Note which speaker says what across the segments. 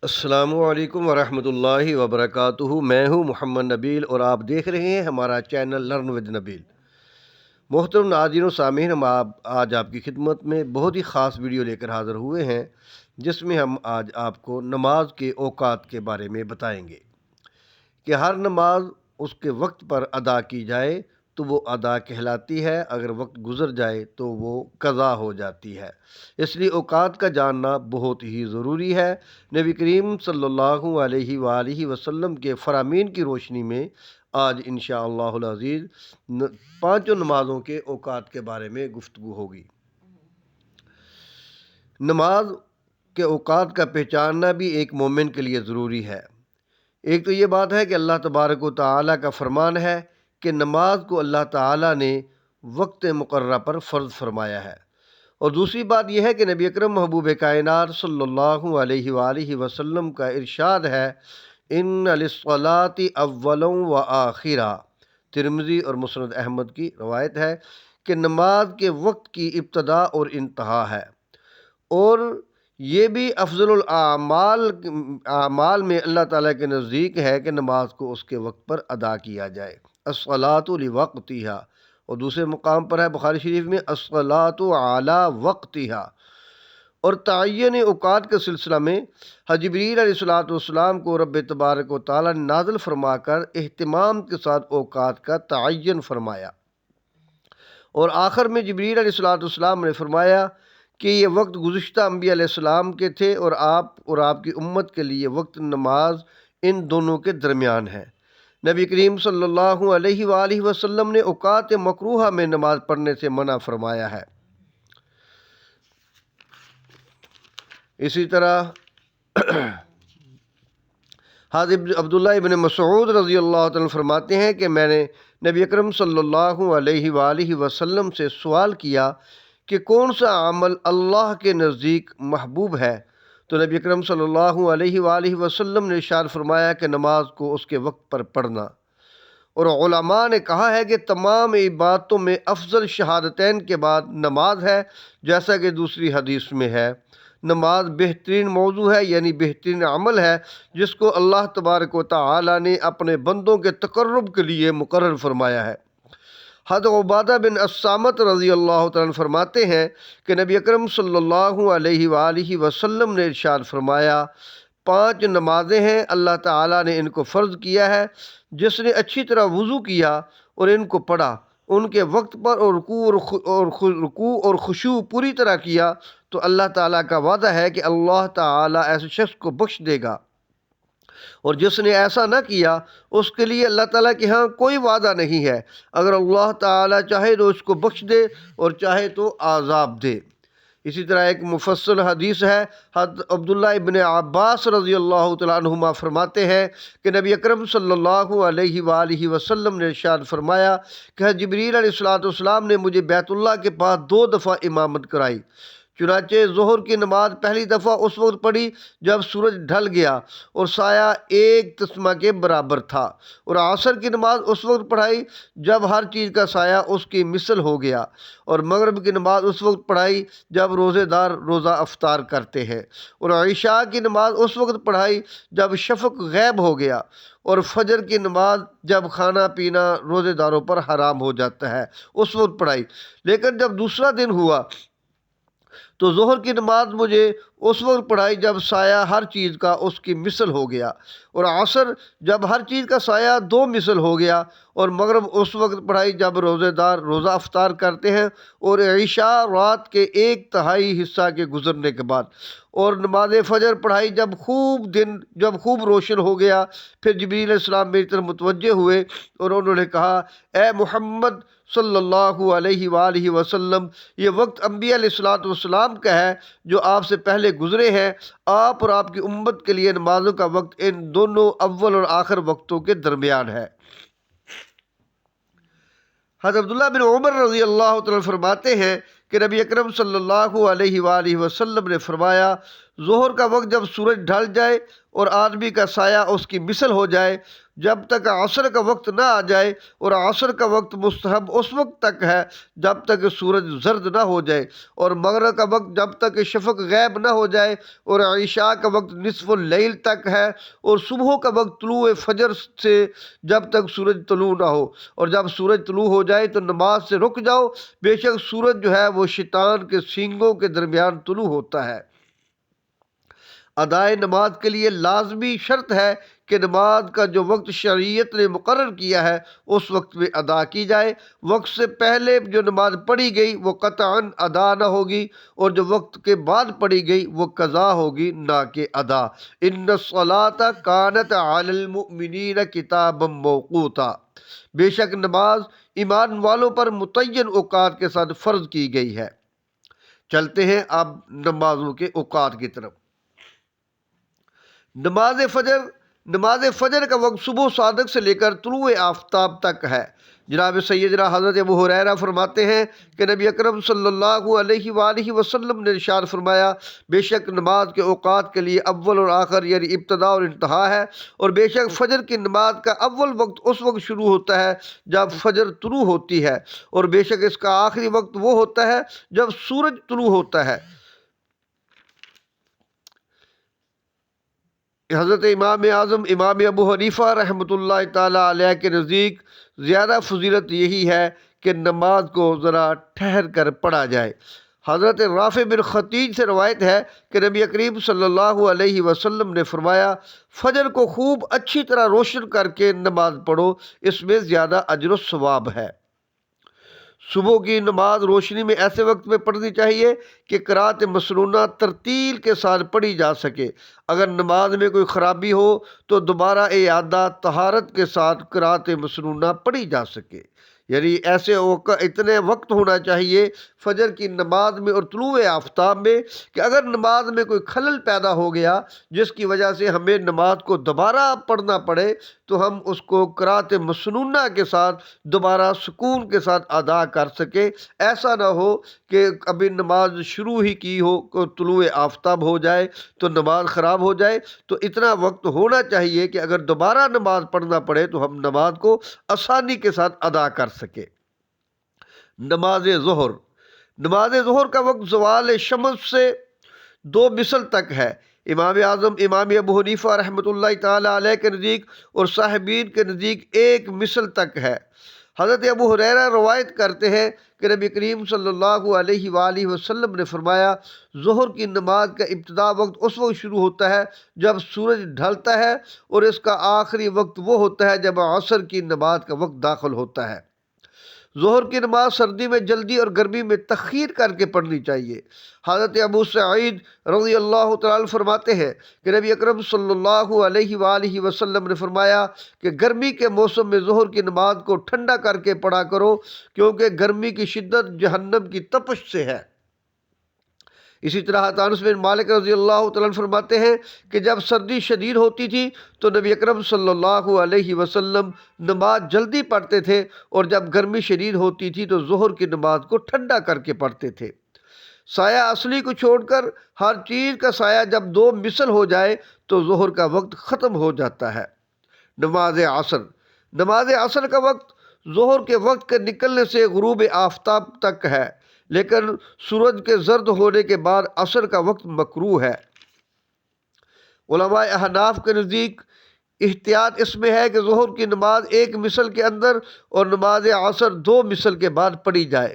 Speaker 1: السلام علیکم ورحمۃ اللہ وبرکاتہ۔ میں ہوں محمد نبیل اور آپ دیکھ رہے ہیں ہمارا چینل لرن ود نبیل۔ محترم ناظرین و سامعین، ہم آج آپ کی خدمت میں بہت ہی خاص ویڈیو لے کر حاضر ہوئے ہیں، جس میں ہم آج آپ کو نماز کے اوقات کے بارے میں بتائیں گے کہ ہر نماز اس کے وقت پر ادا کی جائے تو وہ ادا کہلاتی ہے، اگر وقت گزر جائے تو وہ قضا ہو جاتی ہے۔ اس لیے اوقات کا جاننا بہت ہی ضروری ہے۔ نبی کریم صلی اللہ علیہ وآلہ وسلم کے فرامین کی روشنی میں آج انشاءاللہ العزیز پانچوں نمازوں کے اوقات کے بارے میں گفتگو ہوگی۔ نماز کے اوقات کا پہچاننا بھی ایک مومن کے لیے ضروری ہے۔ ایک تو یہ بات ہے کہ اللہ تبارک و تعالیٰ کا فرمان ہے کہ نماز کو اللہ تعالیٰ نے وقت مقررہ پر فرض فرمایا ہے، اور دوسری بات یہ ہے کہ نبی اکرم محبوب کائنات صلی اللہ علیہ وآلہ وسلم کا ارشاد ہے، ان للصلاۃ اولا و آخرا۔ ترمذی اور مسند احمد کی روایت ہے کہ نماز کے وقت کی ابتدا اور انتہا ہے، اور یہ بھی افضل اعمال میں اللہ تعالیٰ کے نزدیک ہے کہ نماز کو اس کے وقت پر ادا کیا جائے۔ الصلاۃ لوقتہا، اور دوسرے مقام پر ہے بخاری شریف میں الصلاۃ علی وقتہا۔ اور تعین اوقات کے سلسلہ میں جبریل علیہ السلام کو رب تبارک و تعالیٰ نے نازل فرما کر اہتمام کے ساتھ اوقات کا تعین فرمایا، اور آخر میں جبریل علیہ السلام نے فرمایا کہ یہ وقت گزشتہ انبیاء علیہ السلام کے تھے، اور آپ کی امت کے لیے وقت نماز ان دونوں کے درمیان ہے۔ نبی کریم صلی اللہ علیہ وآلہ وسلم نے اوقات مکروہہ میں نماز پڑھنے سے منع فرمایا ہے۔ اسی طرح حضرت عبداللہ ابن مسعود رضی اللہ عنہ فرماتے ہیں کہ میں نے نبی اکرم صلی اللہ علیہ وآلہ وسلم سے سوال کیا کہ کون سا عمل اللہ کے نزدیک محبوب ہے، تو نبی اکرم صلی اللہ علیہ وآلہ وسلم نے ارشاد فرمایا کہ نماز کو اس کے وقت پر پڑھنا۔ اور علماء نے کہا ہے کہ تمام عبادتوں میں افضل شہادتین کے بعد نماز ہے، جیسا کہ دوسری حدیث میں ہے، نماز بہترین موضوع ہے، یعنی بہترین عمل ہے جس کو اللہ تبارک و تعالی نے اپنے بندوں کے تقرب کے لیے مقرر فرمایا ہے۔ حضرت عبادہ بن الصامت رضی اللہ تعالیٰ فرماتے ہیں کہ نبی اکرم صلی اللہ علیہ وآلہ وسلم نے ارشاد فرمایا، 5 نمازیں ہیں اللہ تعالیٰ نے ان کو فرض کیا ہے، جس نے اچھی طرح وضو کیا اور ان کو پڑھا، ان کے وقت پر، اور رکوع اور خشوع پوری طرح کیا، تو اللہ تعالیٰ کا وعدہ ہے کہ اللہ تعالیٰ ایسے شخص کو بخش دے گا، اور جس نے ایسا نہ کیا اس کے لیے اللہ تعالیٰ کے ہاں کوئی وعدہ نہیں ہے۔ اگر اللہ تعالیٰ چاہے تو اس کو بخش دے اور چاہے تو عذاب دے۔ اسی طرح ایک مفصل حدیث ہے، حضرت عبداللہ ابن عباس رضی اللہ تعالیٰ عنہما فرماتے ہیں کہ نبی اکرم صلی اللہ علیہ وآلہ وسلم نے ارشاد فرمایا کہ جبریل علیہ السلام نے مجھے بیت اللہ کے پاس 2 دفعہ امامت کرائی۔ چنانچہ ظہر کی نماز پہلی دفعہ اس وقت پڑھی جب سورج ڈھل گیا اور سایہ ایک تسمہ کے برابر تھا، اور عصر کی نماز اس وقت پڑھائی جب ہر چیز کا سایہ اس کی مثل ہو گیا، اور مغرب کی نماز اس وقت پڑھائی جب روزے دار روزہ افطار کرتے ہیں، اور عشاء کی نماز اس وقت پڑھائی جب شفق غیب ہو گیا، اور فجر کی نماز جب کھانا پینا روزے داروں پر حرام ہو جاتا ہے اس وقت پڑھائی۔ لیکن جب دوسرا دن ہوا تو ظہر کی نماز مجھے اس وقت پڑھائی جب سایہ ہر چیز کا اس کی مثل ہو گیا، اور عصر جب ہر چیز کا سایہ 2 مثل ہو گیا، اور مغرب اس وقت پڑھائی جب روزے دار روزہ افطار کرتے ہیں، اور عشاء رات کے 1/3 حصہ کے گزرنے کے بعد، اور نماز فجر پڑھائی جب خوب روشن ہو گیا۔ پھر جبریل علیہ السلام میری طرف متوجہ ہوئے اور انہوں نے کہا، اے محمد صلی اللہ علیہ وآلہ وسلم، یہ وقت انبیاء علیہ السلام کا ہے جو آپ سے پہلے گزرے ہیں، آپ اور آپ کی امت کے لیے نمازوں کا وقت ان دونوں اول اور آخر وقتوں کے درمیان ہے۔ حضرت عبداللہ بن عمر رضی اللہ تعالیٰ فرماتے ہیں کہ نبی اکرم صلی اللہ علیہ وآلہ وسلم نے فرمایا، ظہر کا وقت جب سورج ڈھل جائے اور آدمی کا سایہ اس کی مثل ہو جائے، جب تک عصر کا وقت نہ آ جائے، اور عصر کا وقت مستحب اس وقت تک ہے جب تک سورج زرد نہ ہو جائے، اور مغرب کا وقت جب تک شفق غیب نہ ہو جائے، اور عشاء کا وقت نصف اللیل تک ہے، اور صبح کا وقت طلوع فجر سے جب تک سورج طلوع نہ ہو، اور جب سورج طلوع ہو جائے تو نماز سے رک جاؤ، بے شک سورج جو ہے وہ شیطان کے سینگوں کے درمیان طلوع ہوتا ہے۔ ادائے نماز کے لیے لازمی شرط ہے کہ نماز کا جو وقت شریعت نے مقرر کیا ہے اس وقت میں ادا کی جائے۔ وقت سے پہلے جو نماز پڑھی گئی وہ قطعاً ادا نہ ہوگی، اور جو وقت کے بعد پڑھی گئی وہ قضا ہوگی نہ کہ ادا۔ ان الصلاۃ کانت علی المؤمنین کتابا موقوتا، بے شک نماز ایمان والوں پر متعین اوقات کے ساتھ فرض کی گئی ہے۔ چلتے ہیں اب نمازوں کے اوقات کی طرف۔ نماز فجر کا وقت صبح صادق سے لے کر طلوع آفتاب تک ہے۔ جناب سیدنا حضرت ابو ہریرہ فرماتے ہیں کہ نبی اکرم صلی اللہ علیہ وآلہ وسلم نے ارشاد فرمایا، بے شک نماز کے اوقات کے لیے اول اور آخر یعنی ابتدا اور انتہا ہے، اور بے شک فجر کی نماز کا اول وقت اس وقت شروع ہوتا ہے جب فجر طلوع ہوتی ہے، اور بے شک اس کا آخری وقت وہ ہوتا ہے جب سورج طلوع ہوتا ہے۔ حضرت امام اعظم امام ابو حنیفہ رحمۃ اللہ تعالیٰ علیہ کے نزدیک زیادہ فضیلت یہی ہے کہ نماز کو ذرا ٹھہر کر پڑھا جائے۔ حضرت رافع بن خدیج سے روایت ہے کہ نبی کریم صلی اللہ علیہ وسلم نے فرمایا، فجر کو خوب اچھی طرح روشن کر کے نماز پڑھو، اس میں زیادہ اجر و ثواب ہے۔ صبح کی نماز روشنی میں ایسے وقت میں پڑھنی چاہیے کہ قرأت مسنونہ ترتیل کے ساتھ پڑھی جا سکے۔ اگر نماز میں کوئی خرابی ہو تو دوبارہ اعادہ طہارت کے ساتھ قرأت مسنونہ پڑھی جا سکے۔ یعنی ایسے اتنے وقت ہونا چاہیے فجر کی نماز میں اور طلوع آفتاب میں کہ اگر نماز میں کوئی خلل پیدا ہو گیا جس کی وجہ سے ہمیں نماز کو دوبارہ پڑھنا پڑے تو ہم اس کو قرأت مسنونہ کے ساتھ دوبارہ سکون کے ساتھ ادا کر سکیں۔ ایسا نہ ہو کہ ابھی نماز شروع ہی کی ہو کہ طلوع آفتاب ہو جائے تو نماز خراب ہو جائے۔ تو اتنا وقت ہونا چاہیے کہ اگر دوبارہ نماز پڑھنا پڑے تو ہم نماز کو آسانی کے ساتھ ادا کر سکیں۔ نماز ظہر کا وقت زوال شمس سے 2 مثل تک ہے۔ امام اعظم امام ابو حنیفہ رحمۃ اللہ تعالیٰ علیہ کے نزدیک اور صاحبین کے نزدیک 1 مثل تک ہے۔ حضرت ابو ہریرہ روایت کرتے ہیں کہ نبی کریم صلی اللہ علیہ وآلہ وسلم نے فرمایا، ظہر کی نماز کا ابتدا وقت اس وقت شروع ہوتا ہے جب سورج ڈھلتا ہے، اور اس کا آخری وقت وہ ہوتا ہے جب عصر کی نماز کا وقت داخل ہوتا ہے۔ ظہر کی نماز سردی میں جلدی اور گرمی میں تخیر کر کے پڑھنی چاہیے۔ حضرت ابو سعید رضی اللہ تعالیٰ فرماتے ہیں کہ نبی اکرم صلی اللہ علیہ وآلہ وسلم نے فرمایا کہ گرمی کے موسم میں ظہر کی نماز کو ٹھنڈا کر کے پڑھا کرو، کیونکہ گرمی کی شدت جہنم کی تپش سے ہے۔ اسی طرح انس بن مالک رضی اللہ تعالیٰ فرماتے ہیں کہ جب سردی شدید ہوتی تھی تو نبی اکرم صلی اللہ علیہ وسلم نماز جلدی پڑھتے تھے، اور جب گرمی شدید ہوتی تھی تو ظہر کی نماز کو ٹھنڈا کر کے پڑھتے تھے۔ سایہ اصلی کو چھوڑ کر ہر چیز کا سایہ جب 2 مثل ہو جائے تو ظہر کا وقت ختم ہو جاتا ہے۔ نماز عصر کا وقت ظہر کے وقت کے نکلنے سے غروب آفتاب تک ہے، لیکن سورج کے زرد ہونے کے بعد عصر کا وقت مکروہ ہے۔ علماء احناف کے نزدیک احتیاط اس میں ہے کہ ظہر کی نماز 1 مثل کے اندر اور نماز عصر 2 مثل کے بعد پڑھی جائے۔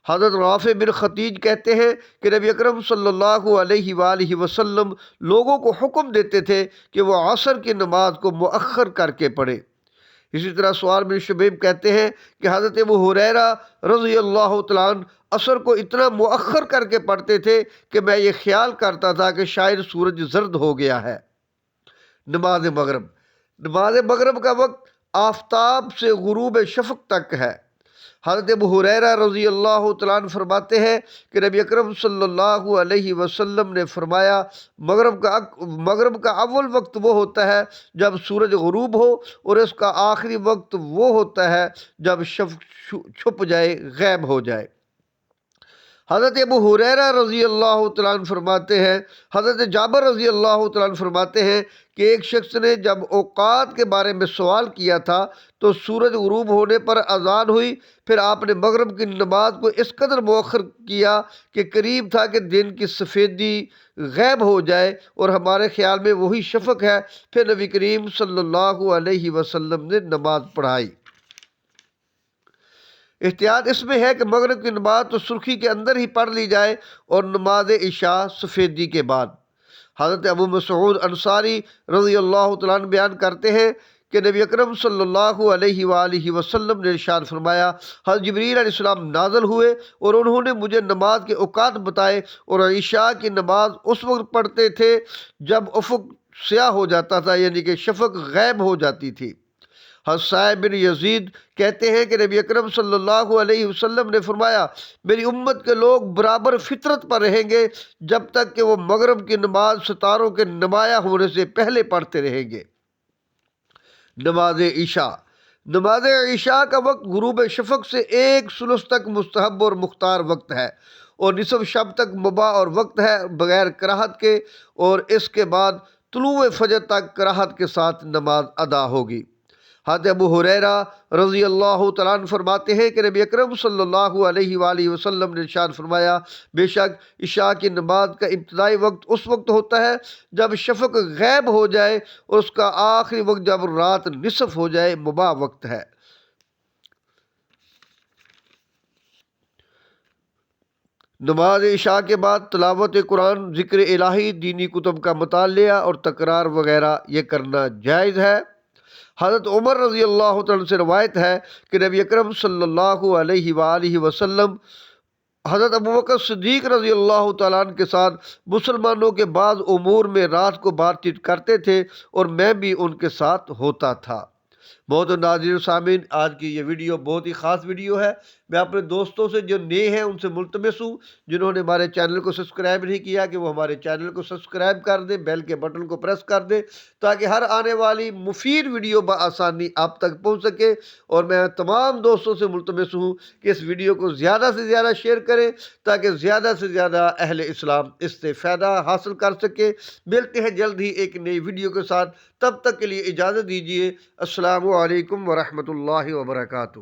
Speaker 1: حضرت رافع بن خدیج کہتے ہیں کہ نبی اکرم صلی اللہ علیہ وآلہ وسلم لوگوں کو حکم دیتے تھے کہ وہ عصر کی نماز کو مؤخر کر کے پڑھیں۔ اسی طرح سوار بن شبیب کہتے ہیں کہ حضرت ابو ہریرہ رضی اللہ تعالیٰ عنہ عصر کو اتنا مؤخر کر کے پڑھتے تھے کہ میں یہ خیال کرتا تھا کہ شاید سورج زرد ہو گیا ہے۔ نماز مغرب کا وقت آفتاب سے غروب شفق تک ہے۔ حضرت ابو ہریرہ رضی اللہ تعالیٰ عنہ فرماتے ہیں کہ نبی اکرم صلی اللہ علیہ وسلم نے فرمایا، مغرب کا اول وقت وہ ہوتا ہے جب سورج غروب ہو، اور اس کا آخری وقت وہ ہوتا ہے جب شفق چھپ جائے، غائب ہو جائے۔ حضرت ابو ہریرہ رضی اللہ تعالیٰ عنہ فرماتے ہیں، حضرت جابر رضی اللہ تعالیٰ عنہ فرماتے ہیں کہ ایک شخص نے جب اوقات کے بارے میں سوال کیا تھا تو سورج غروب ہونے پر اذان ہوئی، پھر آپ نے مغرب کی نماز کو اس قدر مؤخر کیا کہ قریب تھا کہ دن کی سفیدی غائب ہو جائے اور ہمارے خیال میں وہی شفق ہے۔ پھر نبی کریم صلی اللہ علیہ وسلم نے نماز پڑھائی۔ احتیاط اس میں ہے کہ مغرب کی نماز تو سرخی کے اندر ہی پڑھ لی جائے اور نماز عشاء سفیدی کے بعد۔ حضرت ابو مسعود انصاری رضی اللہ تعالیٰ عنہ بیان کرتے ہیں کہ نبی اکرم صلی اللہ علیہ وآلہ وسلم نے ارشاد فرمایا، حضرت جبریل علیہ السلام نازل ہوئے اور انہوں نے مجھے نماز کے اوقات بتائے اور عشاء کی نماز اس وقت پڑھتے تھے جب افق سیاہ ہو جاتا تھا، یعنی کہ شفق غائب ہو جاتی تھی۔ حضرت صاحب بن یزید کہتے ہیں کہ نبی اکرم صلی اللہ علیہ وسلم نے فرمایا، میری امت کے لوگ برابر فطرت پر رہیں گے جب تک کہ وہ مغرب کی نماز ستاروں کے نمایاں ہونے سے پہلے پڑھتے رہیں گے۔ نماز عشاء۔ نماز عشاء کا وقت غروب شفق سے ایک ثلث تک مستحب اور مختار وقت ہے اور نصف شب تک مباح اور وقت ہے بغیر کراہت کے، اور اس کے بعد طلوع فجر تک کراہت کے ساتھ نماز ادا ہوگی۔ حضرت ابو ہریرہ رضی اللہ تعالیٰ عنہ فرماتے ہیں کہ نبی اکرم صلی اللہ علیہ وآلہ وسلم نے ارشاد فرمایا، بے شک عشاء کی نماز کا ابتدائی وقت اس وقت ہوتا ہے جب شفق غائب ہو جائے اور اس کا آخری وقت جب رات نصف ہو جائے، مباح وقت ہے۔ نماز عشاء کے بعد تلاوت قرآن، ذکر الہی، دینی کتب کا مطالعہ اور تکرار وغیرہ یہ کرنا جائز ہے۔ حضرت عمر رضی اللہ تعالیٰ سے روایت ہے کہ نبی اکرم صلی اللہ علیہ وآلہ وسلم حضرت ابوبکر صدیق رضی اللہ تعالیٰ عنہ کے ساتھ مسلمانوں کے بعض امور میں رات کو بات چیت کرتے تھے اور میں بھی ان کے ساتھ ہوتا تھا۔ بہت ناظرین و سامعین، آج کی یہ ویڈیو بہت ہی خاص ویڈیو ہے۔ میں اپنے دوستوں سے جو نئے ہیں ان سے ملتمس ہوں، جنہوں نے ہمارے چینل کو سبسکرائب نہیں کیا، کہ وہ ہمارے چینل کو سبسکرائب کر دیں، بیل کے بٹن کو پریس کر دیں تاکہ ہر آنے والی مفید ویڈیو بآسانی آپ تک پہنچ سکے۔ اور میں تمام دوستوں سے ملتمس ہوں کہ اس ویڈیو کو زیادہ سے زیادہ شیئر کریں تاکہ زیادہ سے زیادہ اہل اسلام اس سے فائدہ حاصل کر سکے۔ ملتے ہیں جلد ہی ایک نئی ویڈیو کے ساتھ، تب تک کے لیے اجازت دیجیے۔ السلام علیکم ورحمۃ اللہ وبرکاتہ۔